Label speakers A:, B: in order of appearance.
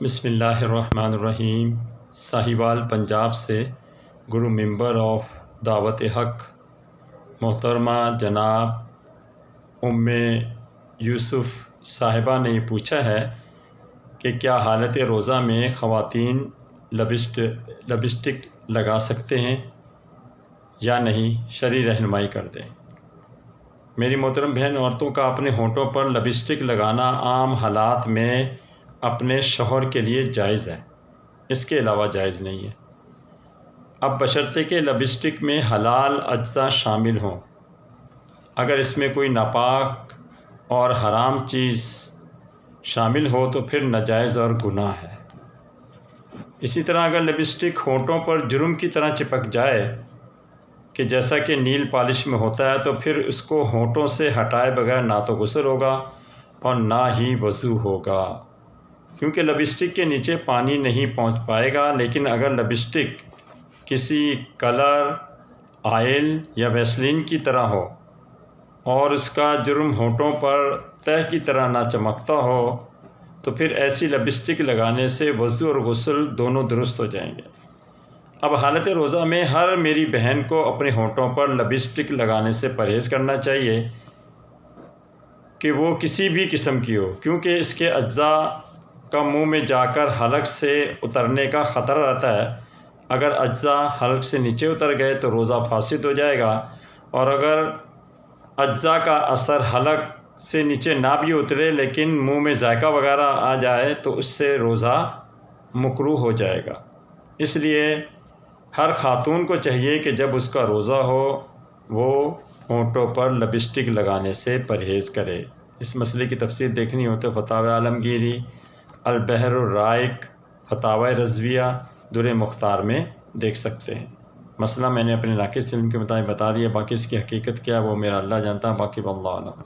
A: بسم اللہ الرحمن الرحیم۔ ساہیوال پنجاب سے گرو ممبر آف دعوت حق محترمہ جناب یوسف صاحبہ نے یہ پوچھا ہے کہ کیا حالت روزہ میں خواتین لپسٹک لگا سکتے ہیں یا نہیں، شرعی رہنمائی کر دیں۔ میری محترم بہن، عورتوں کا اپنے ہونٹوں پر لپسٹک لگانا عام حالات میں اپنے شوہر کے لیے جائز ہے، اس کے علاوہ جائز نہیں ہے۔ اب بشرطے کہ لپسٹک میں حلال اجزاء شامل ہوں، اگر اس میں کوئی ناپاک اور حرام چیز شامل ہو تو پھر ناجائز اور گناہ ہے۔ اسی طرح اگر لپسٹک ہونٹوں پر جرم کی طرح چپک جائے کہ جیسا کہ نیل پالش میں ہوتا ہے، تو پھر اس کو ہونٹوں سے ہٹائے بغیر نہ تو غسل ہوگا اور نہ ہی وضو ہوگا، کیونکہ لپسٹک کے نیچے پانی نہیں پہنچ پائے گا۔ لیکن اگر لپسٹک کسی کلر، آئل یا ویسلین کی طرح ہو اور اس کا جرم ہونٹوں پر تہ کی طرح نہ چمکتا ہو، تو پھر ایسی لپسٹک لگانے سے وضو اور غسل دونوں درست ہو جائیں گے۔ اب حالت روزہ میں ہر میری بہن کو اپنے ہونٹوں پر لپسٹک لگانے سے پرہیز کرنا چاہیے کہ وہ کسی بھی قسم کی ہو، کیونکہ اس کے اجزاء کا منہ میں جا کر حلق سے اترنے کا خطرہ رہتا ہے۔ اگر اجزاء حلق سے نیچے اتر گئے تو روزہ فاسد ہو جائے گا، اور اگر اجزاء کا اثر حلق سے نیچے نہ بھی اترے لیکن منہ میں ذائقہ وغیرہ آ جائے تو اس سے روزہ مکروہ ہو جائے گا۔ اس لیے ہر خاتون کو چاہیے کہ جب اس کا روزہ ہو وہ ہونٹوں پر لپسٹک لگانے سے پرہیز کرے۔ اس مسئلے کی تفصیل دیکھنی ہو تو فتاوی عالمگیری، البحر الرائق، فتاوی رضویہ، در مختار میں دیکھ سکتے ہیں۔ مسئلہ میں نے اپنے ناقص علم کے مطابق بتا دیا، باقی اس کی حقیقت کیا ہے وہ میرا اللہ جانتا ہے، باقی واللہ اعلم۔